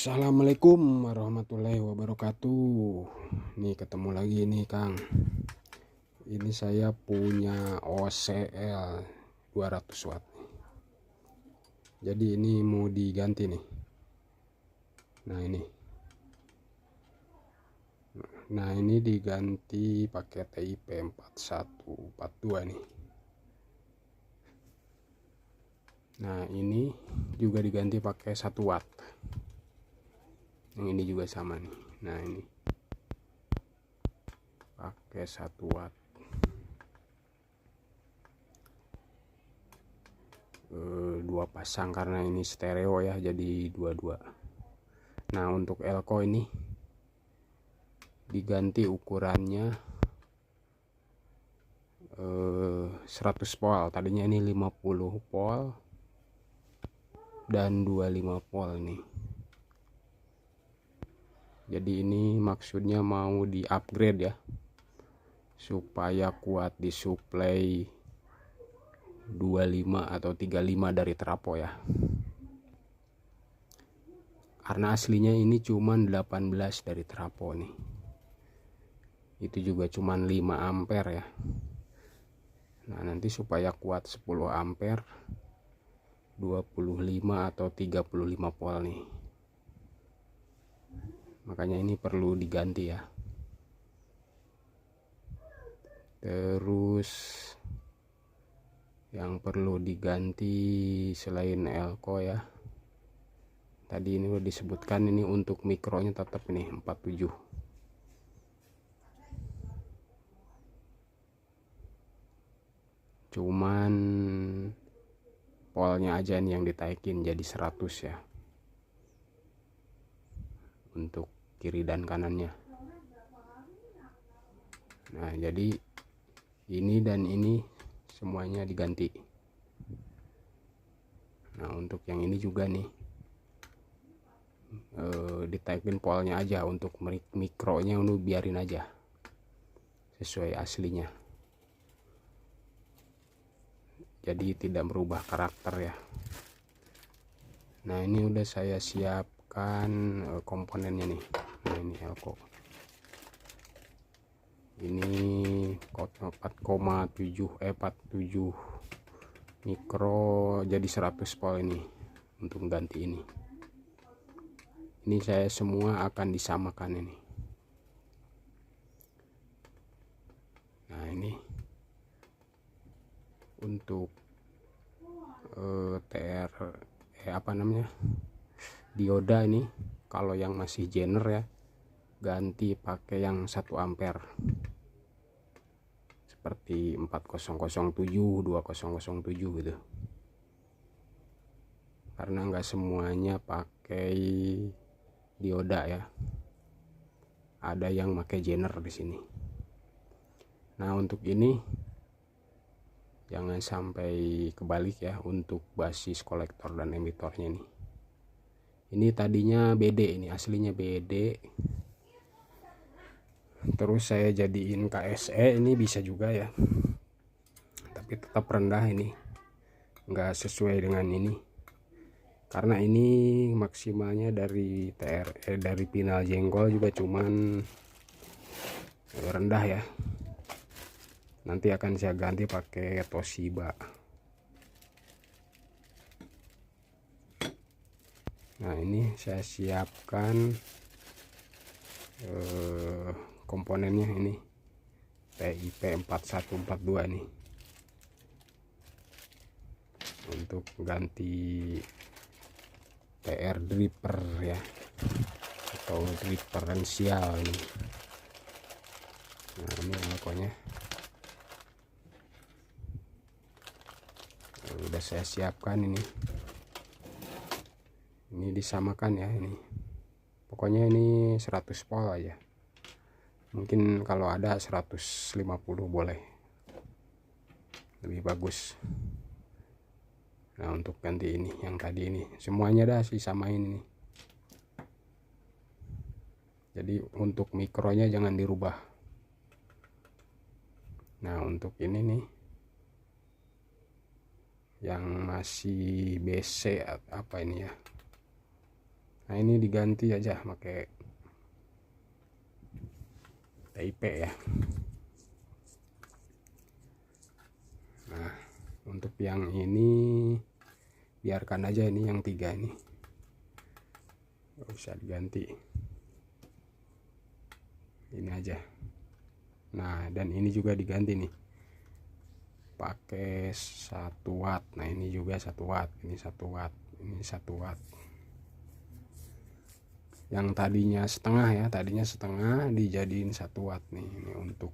Assalamualaikum warahmatullahi wabarakatuh. Nih ketemu lagi nih Kang. Ini saya punya OCL 200 watt. Jadi ini mau diganti nih. Nah ini diganti pakai TIP 4142 nih. Nah ini juga diganti pakai 1 watt. Yang ini juga sama nih. Nah ini pakai 1 watt. Dua pasang karena ini stereo ya, jadi dua-dua. Nah untuk elko ini diganti ukurannya 100 volt. Tadinya ini 50 volt dan 25 volt nih. Jadi ini maksudnya mau di upgrade ya, supaya kuat disuplai 25 atau 35 dari trafo ya. Karena aslinya ini cuman 18 dari trafo nih. Itu juga cuman 5 ampere ya. Nah nanti supaya kuat 10 ampere 25 atau 35 volt nih. Makanya ini perlu diganti ya. Terus yang perlu diganti selain elko ya, tadi ini udah disebutkan, ini untuk mikronya tetap ini 47. Cuman polnya aja nih yang ditaikin jadi 100 ya, untuk kiri dan kanannya. Nah jadi ini dan ini semuanya diganti. Nah untuk yang ini juga nih ditaikin polnya aja, untuk mikronya untuk biarin aja sesuai aslinya, jadi tidak merubah karakter ya. Nah ini udah saya siapkan komponennya nih. Nah ini elko ini 47 mikro jadi 100 volt ini untuk ganti ini. Ini saya semua akan disamakan ini. Nah ini untuk dioda ini, kalau yang masih Zener ya ganti pakai yang 1 ampere seperti 4007 2007 gitu, karena enggak semuanya pakai dioda ya, ada yang pakai Zener di sini. Nah untuk ini jangan sampai kebalik ya, untuk basis kolektor dan emitornya nih. Ini tadinya BD, ini aslinya BD, terus saya jadiin KSE. Ini bisa juga ya, tapi tetap rendah, ini enggak sesuai dengan ini, karena ini maksimalnya dari dari pinal jengkol juga cuman rendah ya. Nanti akan saya ganti pakai Toshiba. Nah ini saya siapkan komponennya, ini TIP 4142 nih, untuk ganti TR dripper ya, atau differential ini. Nah ini elkonya udah saya siapkan ini disamakan ya. Ini pokoknya ini 100 volt aja, mungkin kalau ada 150 boleh, lebih bagus. Nah untuk ganti ini, yang tadi ini semuanya dah sih samain ini, jadi untuk mikronya jangan dirubah. Nah untuk ini nih yang masih BC apa ini ya, Nah ini diganti aja pakai TIP ya. Nah untuk yang ini biarkan aja, ini yang 3 ini nggak usah diganti, ini aja. Nah dan ini juga diganti nih pakai 1 watt. Nah ini juga 1 watt, ini 1 watt, ini 1 watt. Yang tadinya setengah ya, tadinya setengah dijadiin 1 watt nih. Ini untuk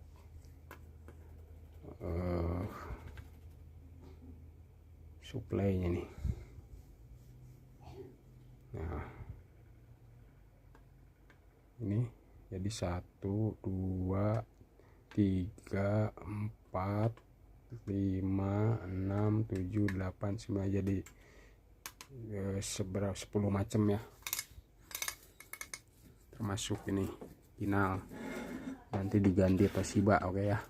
supply-nya nih. Nah ini jadi 1 2 3 4 5 6 7 8 9, jadi seberapa 10 macam ya, termasuk ini final. Nanti diganti Toshiba, oke ya.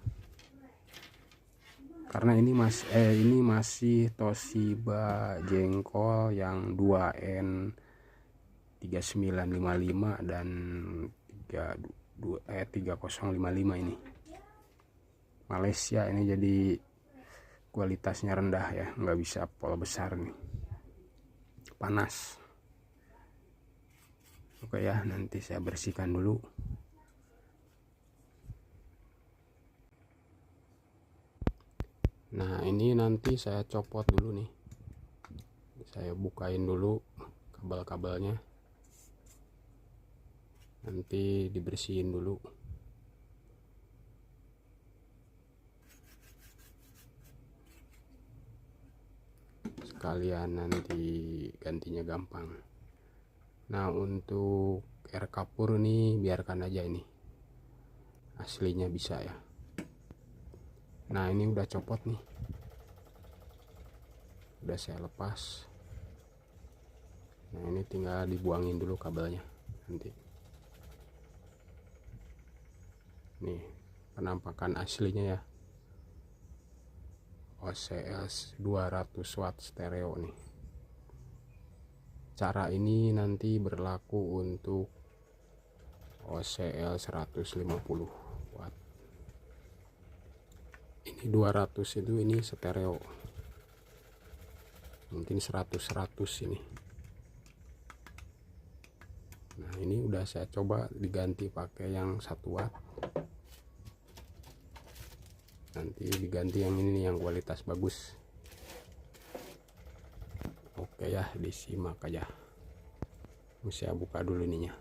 Karena ini ini masih Toshiba jengkol yang 2N 3955 dan 3055 ini Malaysia. Ini jadi kualitasnya rendah ya, nggak bisa pola besar nih, panas. Oke ya, nanti saya bersihkan dulu. Nah ini nanti saya copot dulu nih, saya bukain dulu kabel-kabelnya, nanti dibersihin dulu. Sekalian nanti gantinya gampang. Nah untuk air kapur nih biarkan aja, ini aslinya bisa ya. Nah ini udah copot nih, udah saya lepas. Nah ini tinggal dibuangin dulu kabelnya nanti. Nih penampakan aslinya ya, OCS 200 watt stereo nih. Cara ini nanti berlaku untuk OCL 150 watt. Ini 200 itu ini stereo. Mungkin 100 ini. Nah, ini udah saya coba diganti pakai yang 1 watt. Nanti diganti yang ini nih, yang kualitas bagus. Oke ya, disimak aja. Saya buka dulu ininya.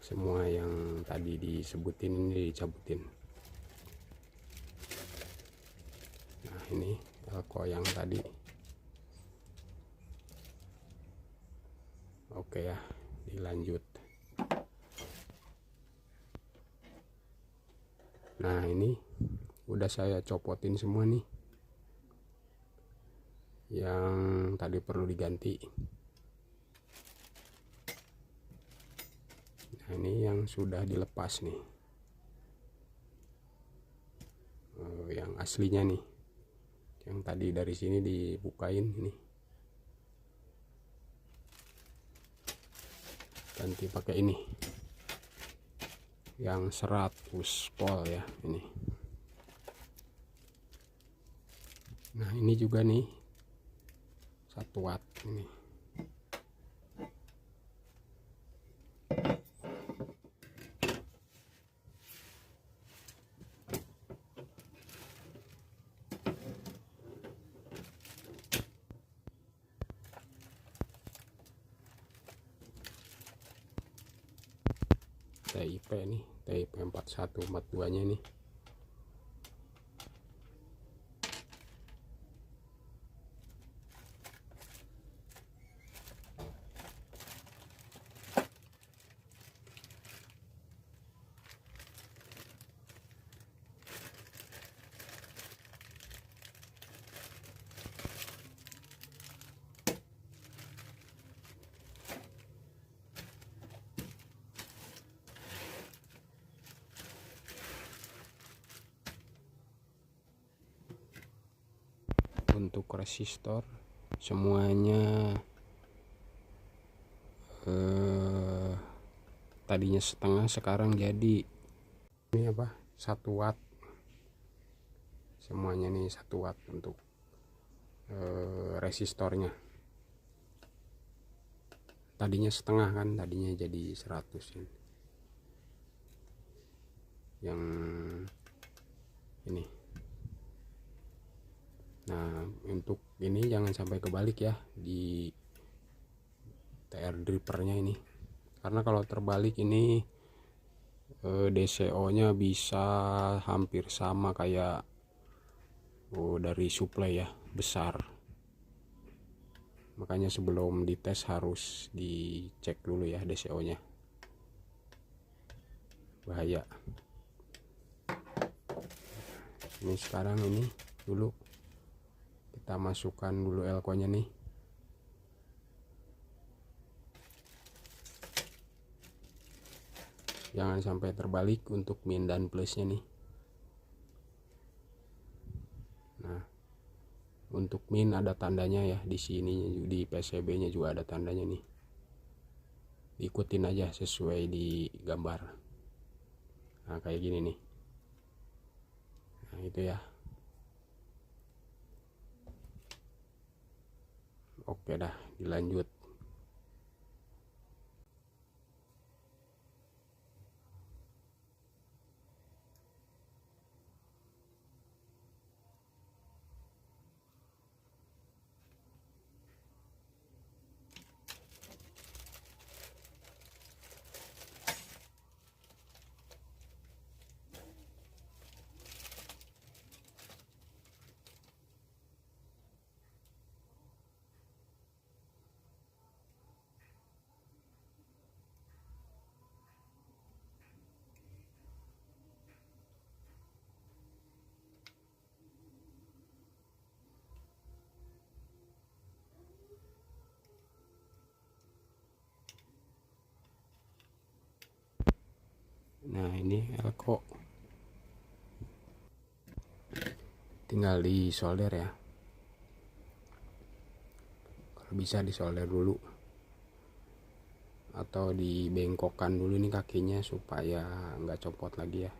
Semua yang tadi disebutin ini dicabutin. Nah ini elko yang tadi. Oke ya, dilanjut. Nah ini udah saya copotin semua nih yang tadi perlu diganti. Nah ini yang sudah dilepas nih, yang aslinya nih, yang tadi dari sini dibukain ini, ganti pakai ini yang 100 volt ya ini. Nah ini juga nih 1 watt ini. TIP nih, TIP 4142 nya nih. Untuk resistor semuanya eh, tadinya setengah sekarang jadi ini apa 1 watt, semuanya nih 1 watt untuk resistornya. Tadinya setengah kan, tadinya jadi 100 ini. Yang ini. Nah untuk ini jangan sampai kebalik ya di TR drivernya ini, karena kalau terbalik ini DCO nya bisa hampir sama kayak dari supply ya, besar. Makanya sebelum dites harus dicek dulu ya DCO nya, bahaya. Ini sekarang ini dulu kita masukkan dulu elko nya nih. Jangan sampai terbalik untuk min dan plusnya nih. Nah untuk min ada tandanya ya di sini, di PCB nya juga ada tandanya nih, ikutin aja sesuai di gambar. Nah kayak gini nih. Nah itu ya. Oke dah, dilanjut. Nah ini elko tinggal disolder ya, kalau bisa disolder dulu atau dibengkokkan dulu nih kakinya supaya nggak copot lagi ya.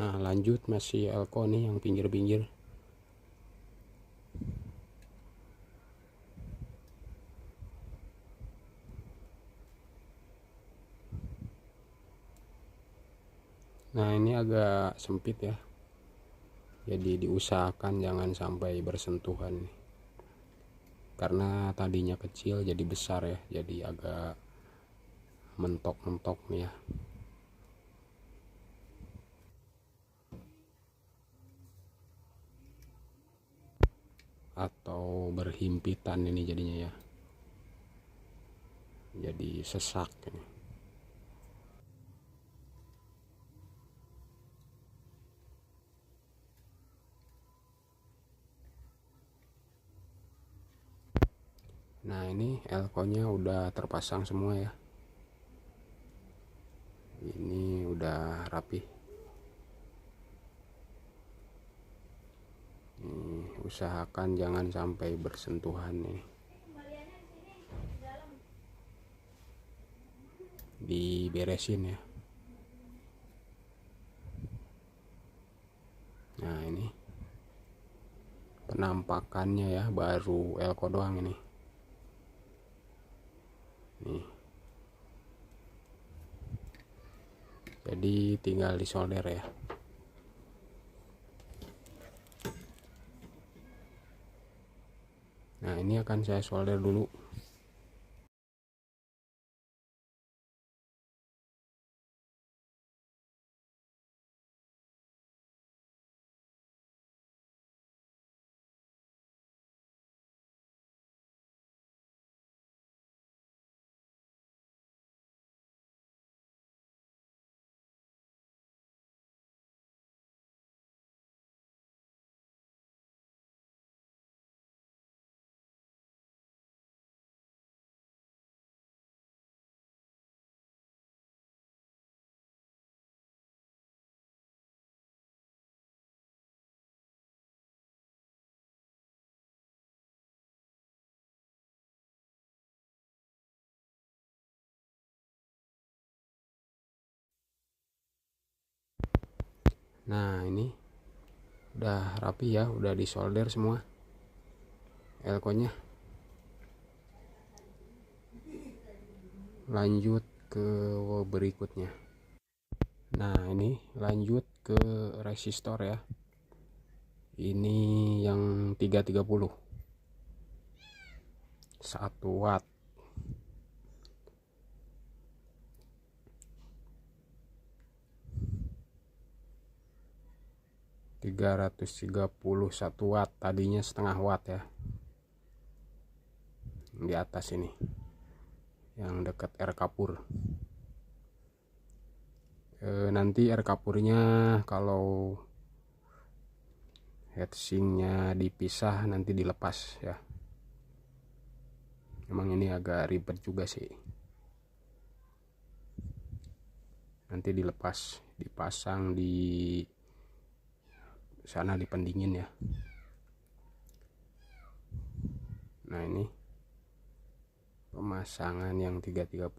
Nah lanjut masih elko nih yang pinggir-pinggir. Nah ini agak sempit ya, jadi diusahakan jangan sampai bersentuhan nih. Karena tadinya kecil jadi besar ya, jadi agak mentok-mentok nih ya. Atau berhimpitan ini jadinya ya, jadi sesak ini. Nah ini elko nya udah terpasang semua ya, ini udah rapi. Usahakan jangan sampai bersentuhan nih, diberesin ya. Nah ini penampakannya ya, baru elko doang ini nih, jadi tinggal disolder ya. Nah ini akan saya solder dulu. Nah ini udah rapi ya, udah disolder semua elko-nya. Lanjut ke berikutnya. Nah ini lanjut ke resistor ya. Ini yang 330 1 watt. (331 watt), tadinya setengah watt ya. Di atas ini yang dekat air kapur. Nanti air kapurnya kalau heatsinknya dipisah nanti dilepas ya. Emang ini agak ribet juga sih. Nanti dilepas, dipasang di sana di pendingin ya. Nah ini pemasangan yang 330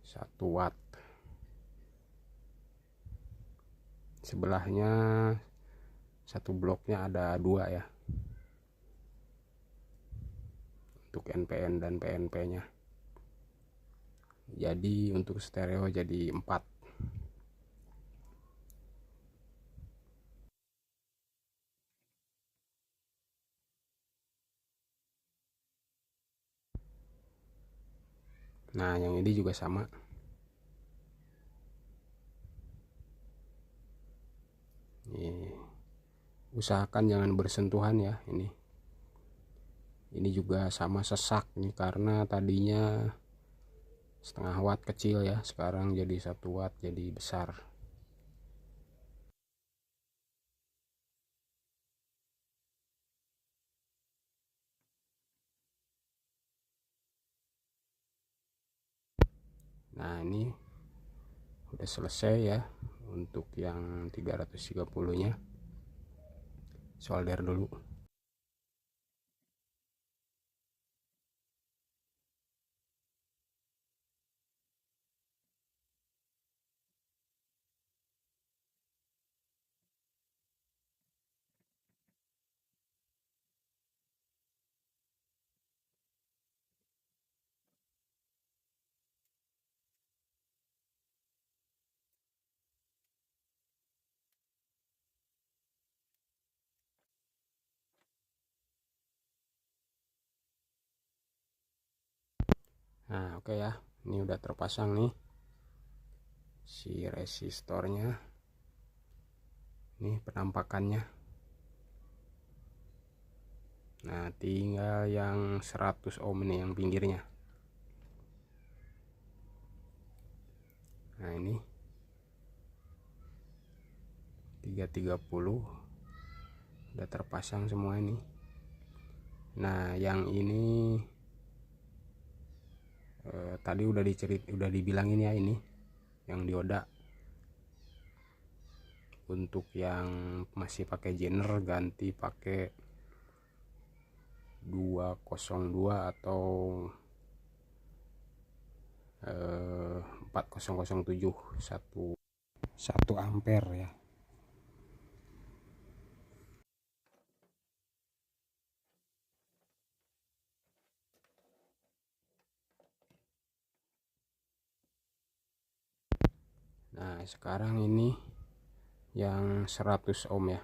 1 watt. Sebelahnya satu bloknya ada 2 ya, untuk NPN dan PNP nya. Jadi untuk stereo jadi 4. Nah yang ini juga sama. Usahakan jangan bersentuhan ya. Ini juga sama sesak nih, karena tadinya setengah watt kecil ya, sekarang jadi 1 watt jadi besar. Nah ini udah selesai ya untuk yang 330 nya. Solder dulu. Nah oke ya, ini udah terpasang nih si resistornya. Ini penampakannya. Nah tinggal yang 100 ohm nih yang pinggirnya. Nah ini 330 udah terpasang semua ini. Nah yang ini tadi udah dibilangin ya, ini yang dioda. Untuk yang masih pakai Zener ganti pakai 202 atau 4007 1 ampere ya. Nah sekarang ini yang 100 ohm ya.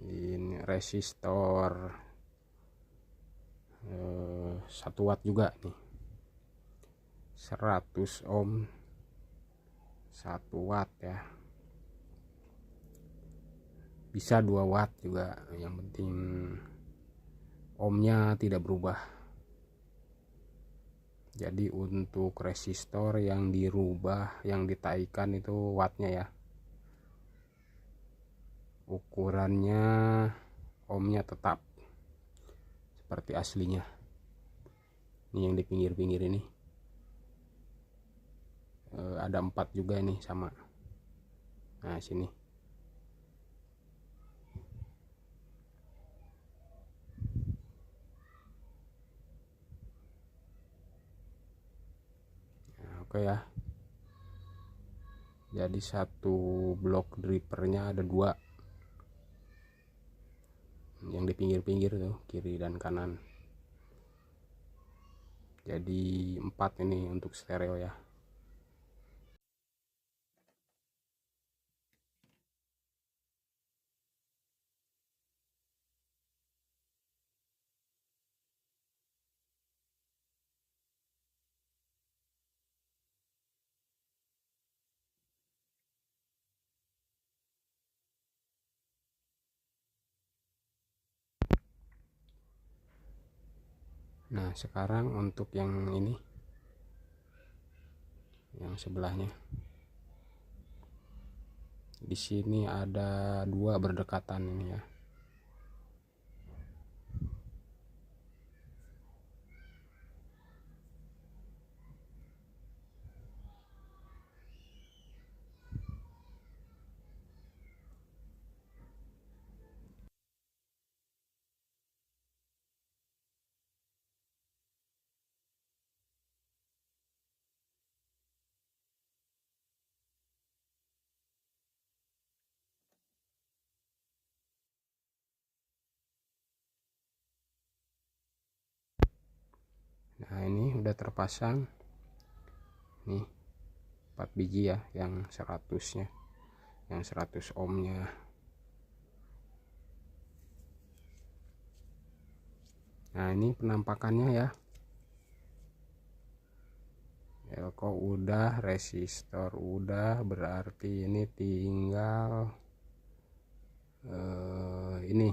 Ini resistor 1 watt juga nih. 100 ohm 1 watt ya. Bisa 2 watt juga, yang penting ohmnya tidak berubah. Jadi untuk resistor yang dirubah, yang ditaikan itu wattnya ya. Ukurannya ohmnya tetap seperti aslinya. Ini yang di pinggir-pinggir ini ada 4 juga nih sama. Nah sini. oke ya. Jadi satu blok dripernya ada dua, yang di pinggir-pinggir tuh, kiri dan kanan. Jadi 4 ini untuk stereo ya. Nah sekarang untuk yang ini, yang sebelahnya, di sini ada dua berdekatan ini ya. Nah ini udah terpasang nih 4 biji ya, yang 100 nya, yang 100 ohmnya. Nah ini penampakannya ya. Elko udah, resistor udah, berarti ini tinggal ini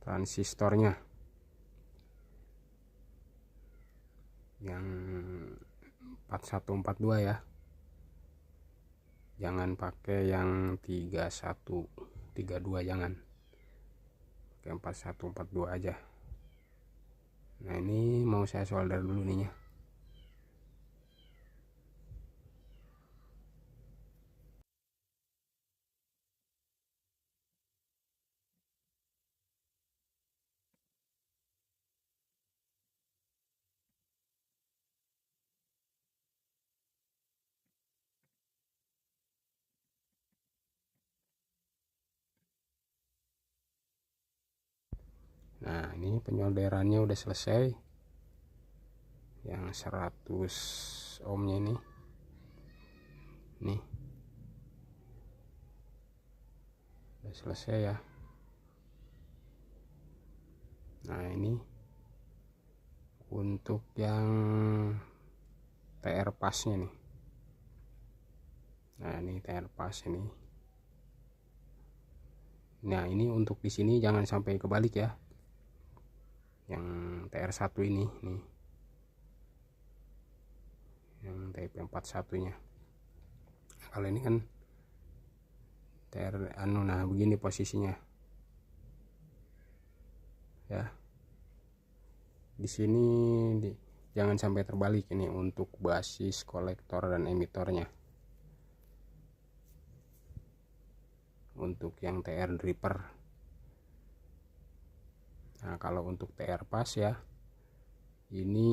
transistornya yang 4142 ya, jangan pakai yang 3132, jangan pakai 4142 aja. Nah ini mau saya solder dulu nih ya. Nah ini penyolderannya udah selesai, yang 100 ohmnya ini nih udah selesai ya. Nah ini untuk yang TR pasnya nih. Nah ini TR pas ini. Nah ini untuk di sini jangan sampai kebalik ya, yang TR1 ini nih, yang TP41 nya. Kalau ini kan TR anu, nah begini posisinya ya. Di sini jangan sampai terbalik ini untuk basis, kolektor dan emitornya. Untuk yang TR dripper. Nah kalau untuk TR pas ya, ini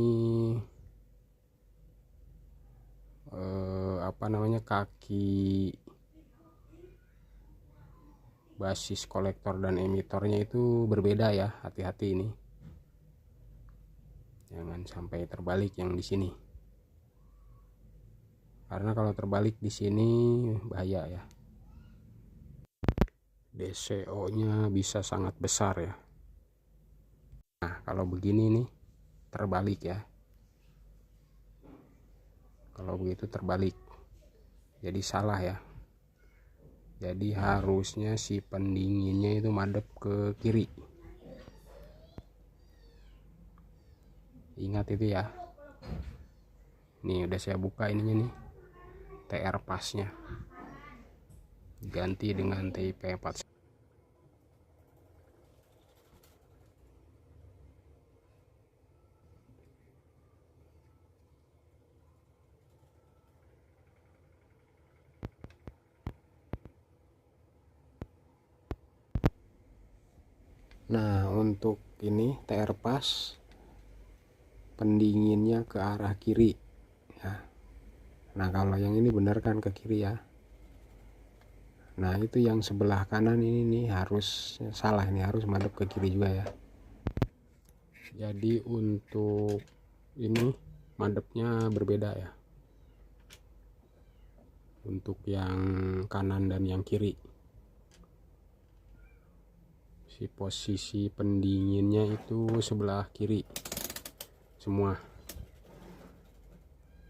apa namanya, kaki basis, kolektor dan emitornya itu berbeda ya, hati-hati ini jangan sampai terbalik yang di sini, karena kalau terbalik di sini bahaya ya, DCO nya bisa sangat besar ya. Nah kalau begini nih terbalik ya, kalau begitu terbalik, jadi salah ya. Jadi harusnya si pendinginnya itu madep ke kiri, ingat itu ya. Nih udah saya buka ininya nih, TR pasnya ganti dengan TIP41. Nah untuk ini TR pas pendinginnya ke arah kiri ya. Nah kalau yang ini benar kan ke kiri ya. Nah itu yang sebelah kanan ini nih harus salah, ini harus madep ke kiri juga ya. Jadi untuk ini madepnya berbeda ya, untuk yang kanan dan yang kiri. Si posisi pendinginnya itu sebelah kiri semua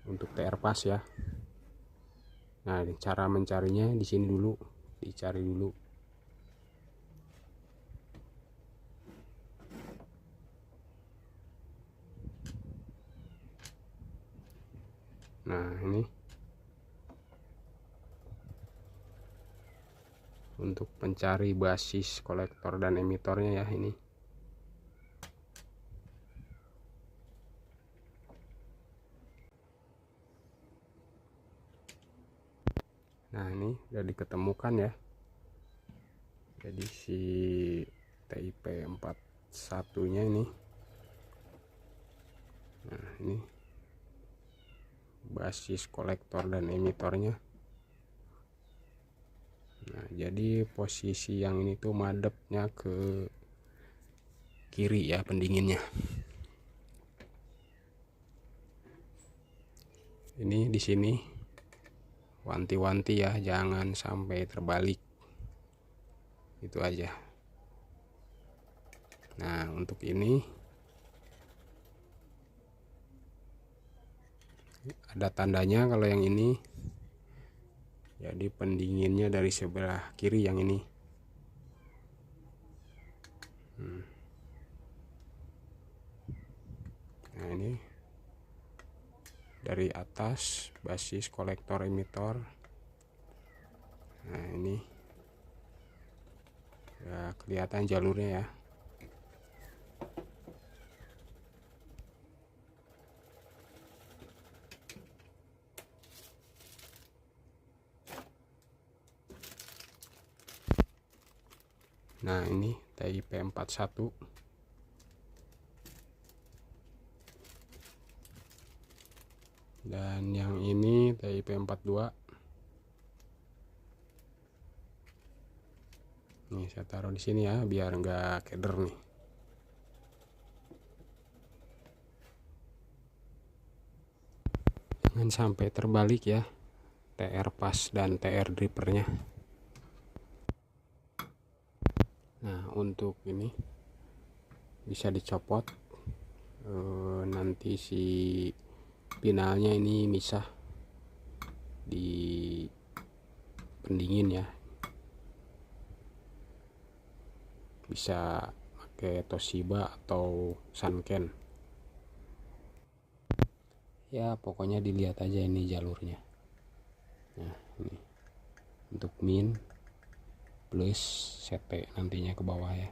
untuk TR pas ya. Nah cara mencarinya di sini dulu, dicari dulu. Nah ini untuk pencari basis kolektor dan emitornya ya ini. Nah ini udah diketemukan ya. Jadi si TIP 41 nya ini. Nah ini basis kolektor dan emitornya. Nah jadi posisi yang ini tuh madepnya ke kiri ya pendinginnya. Ini di sini wanti-wanti ya, jangan sampai terbalik, itu aja. Nah untuk ini ada tandanya kalau yang ini, jadi pendinginnya dari sebelah kiri yang ini. Nah ini dari atas basis kolektor emitor. Nah ini ya kelihatan jalurnya ya. Nah ini TIP 41. Dan yang ini TIP 42. Nih saya taruh di sini ya biar enggak keder nih. Jangan sampai terbalik ya TR pas dan TR dripernya. Nah untuk ini bisa dicopot, nanti si pinalnya ini misah di pendingin ya. Bisa pakai Toshiba atau Sanken ya, pokoknya dilihat aja ini jalurnya. Nah ini untuk min plus CT nantinya ke bawah ya.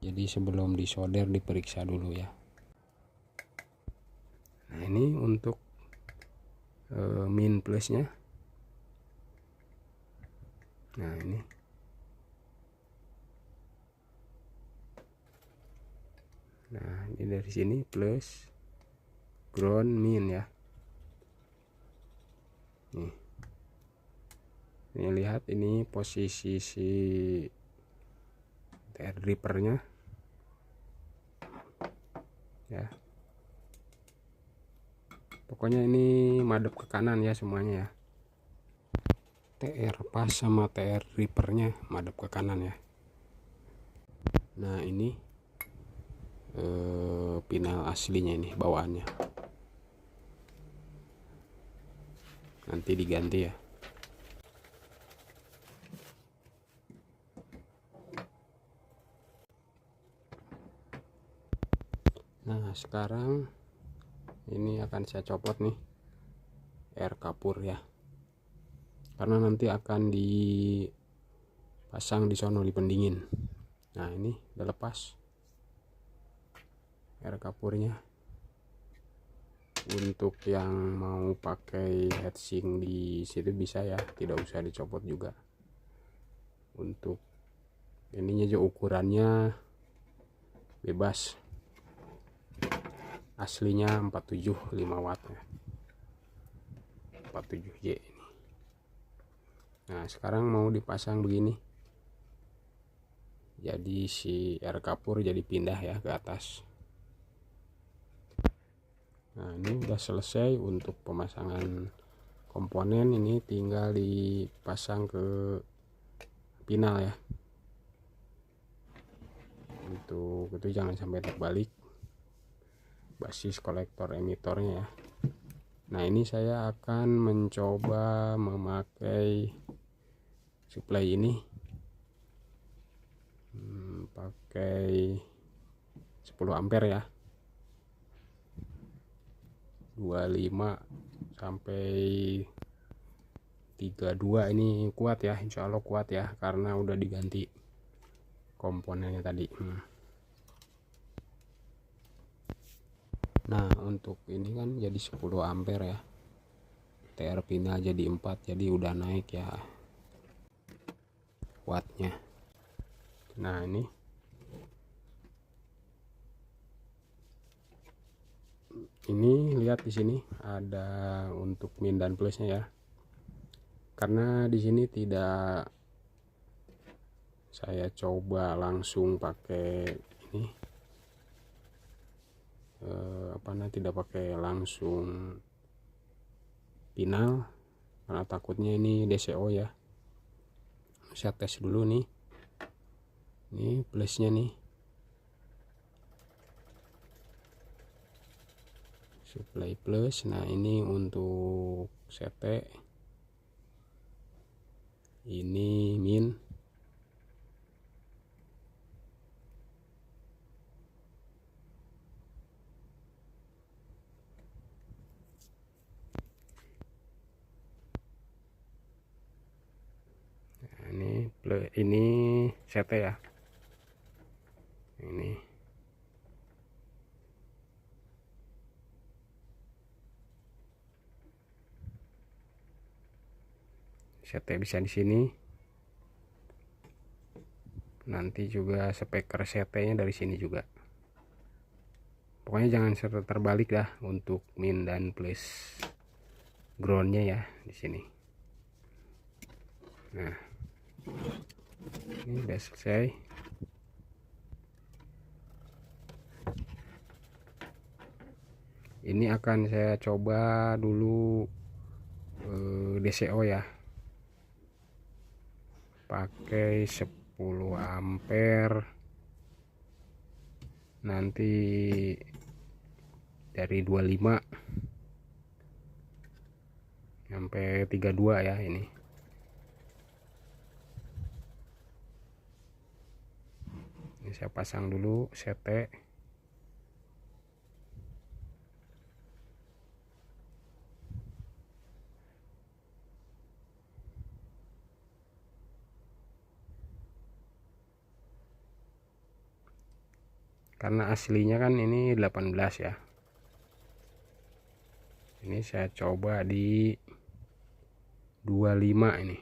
Jadi sebelum disolder diperiksa dulu ya. Nah ini untuk min plusnya. Nah ini dari sini plus, ground, min ya. Ini lihat ini posisi si TR dripernya ya. Pokoknya ini madep ke kanan ya semuanya ya. TR pas sama TR dripernya madep ke kanan ya. Nah ini pinal aslinya ini bawaannya. Nanti diganti ya. Nah sekarang ini akan saya copot nih air kapur ya, karena nanti akan dipasang di sono di pendingin. Nah ini udah lepas air kapurnya. Untuk yang mau pakai heatsink di situ bisa ya, tidak usah dicopot juga. Untuk ininya juga ukurannya bebas. aslinya 475 watt ya, 47Y ini. Nah sekarang mau dipasang begini, jadi si air kapur jadi pindah ya ke atas. Nah ini udah selesai untuk pemasangan komponen, ini tinggal dipasang ke pinal ya. Untuk itu jangan sampai terbalik basis kolektor emitornya ya. Nah ini saya akan mencoba memakai supply ini, pakai 10 ampere ya, 25 sampai 32 ini kuat ya, insya Allah kuat ya, karena udah diganti komponennya tadi. Nah untuk ini kan jadi 10 ampere ya, TR pinal jadi 4, jadi udah naik ya wattnya. Nah ini lihat di sini ada untuk min dan plusnya ya, karena di sini tidak saya coba langsung pakai ini tidak pakai langsung pinal karena takutnya ini DCO ya. Saya tes dulu nih, ini plusnya nih, supply plus. Nah ini untuk CT, ini min. Nah, ini CT ya, ini CT bisa di sini. Nanti juga speaker CT-nya dari sini juga. Pokoknya jangan terbalik dah untuk min dan plus groundnya ya di sini. Nah ini udah selesai. Ini akan saya coba dulu DCO ya, pakai 10 ampere, nanti dari 25 sampai 32 ya. Ini saya pasang dulu CT. Karena aslinya kan ini 18 ya, ini saya coba di 25 ini.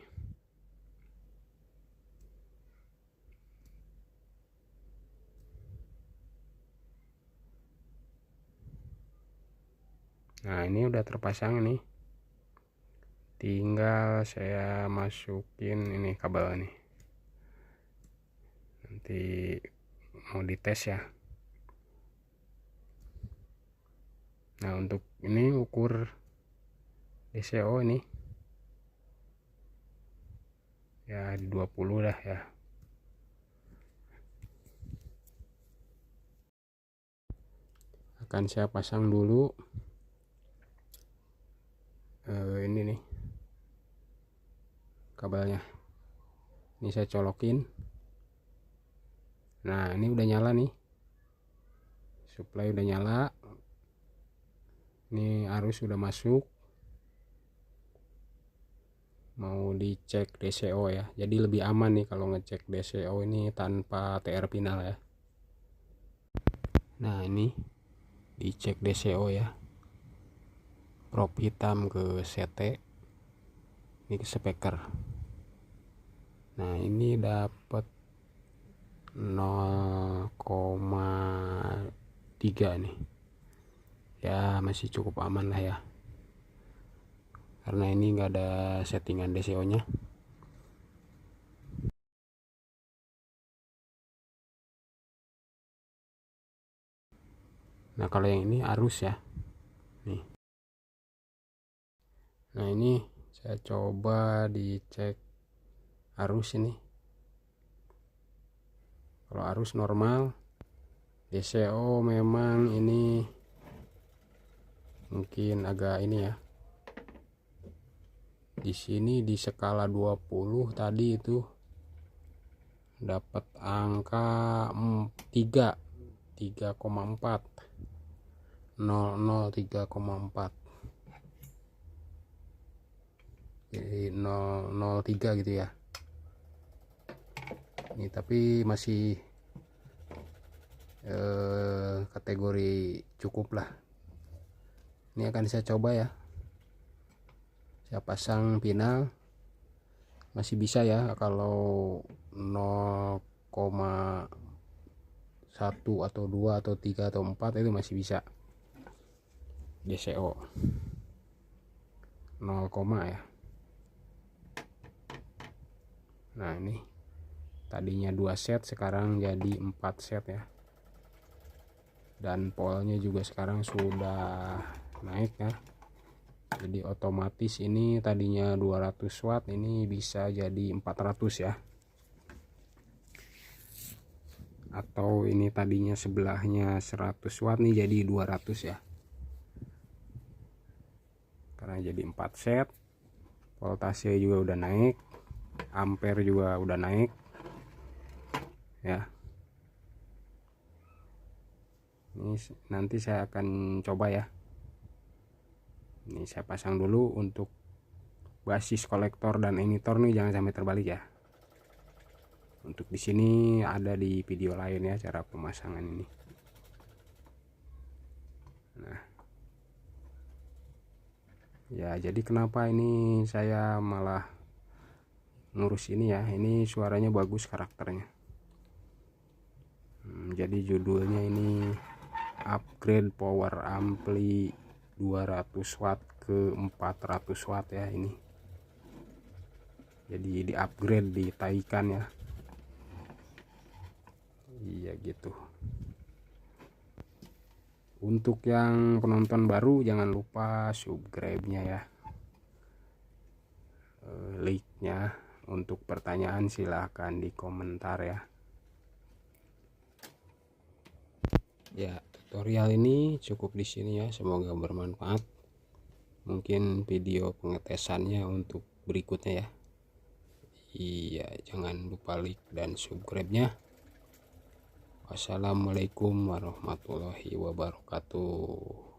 Nah ini udah terpasang nih, tinggal saya masukin ini kabel nih, nanti mau dites ya. Nah untuk ini ukur DCO ini ya di 20 dah ya. Akan saya pasang dulu ini nih kabelnya, ini saya colokin. Nah ini udah nyala nih, supply udah nyala, ini arus sudah masuk. Mau dicek DCO ya, jadi lebih aman nih kalau ngecek DCO ini tanpa TR pinal ya. Nah ini dicek DCO ya, prop hitam ke CT, ini ke speaker. Nah ini dapat 0,3 nih, ya masih cukup aman lah ya, karena ini enggak ada settingan DCO nya. Nah kalau yang ini arus ya nih. Nah ini saya coba dicek arus ini. Kalau arus normal, DCO memang ini mungkin agak ini ya. Di sini di skala 20 tadi itu dapat angka 3,4 3,4, jadi 003 gitu ya. Ini tapi masih kategori cukup lah. Ini akan saya coba ya, saya pasang pinang, masih bisa ya. Kalau 0,1 atau 2 atau 3 atau 4 itu masih bisa DCO 0, ya. Nah ini tadinya 2 set sekarang jadi 4 set ya, dan polnya juga sekarang sudah naik ya, jadi otomatis ini tadinya 200 watt ini bisa jadi 400 ya, atau ini tadinya sebelahnya 100 watt nih jadi 200 ya, karena jadi 4 set. Voltase juga udah naik, ampere juga udah naik ya. Ini nanti saya akan coba ya. Ini saya pasang dulu. Untuk basis kolektor dan emitor nih jangan sampai terbalik ya. Untuk di sini ada di video lain ya cara pemasangan ini. Nah ya, jadi kenapa ini saya malah ngurus ini ya, ini suaranya bagus karakternya. Jadi judulnya ini upgrade power ampli 200 watt ke 400 watt ya ini. Jadi di upgrade, ditaikan ya. Iya gitu. Untuk yang penonton baru jangan lupa subscribe-nya ya. Like-nya. Untuk pertanyaan silahkan di komentar ya. Ya, tutorial ini cukup di sini ya. Semoga bermanfaat. Mungkin video pengetesannya untuk berikutnya ya. Iya, jangan lupa like dan subscribe-nya. Wassalamualaikum warahmatullahi wabarakatuh.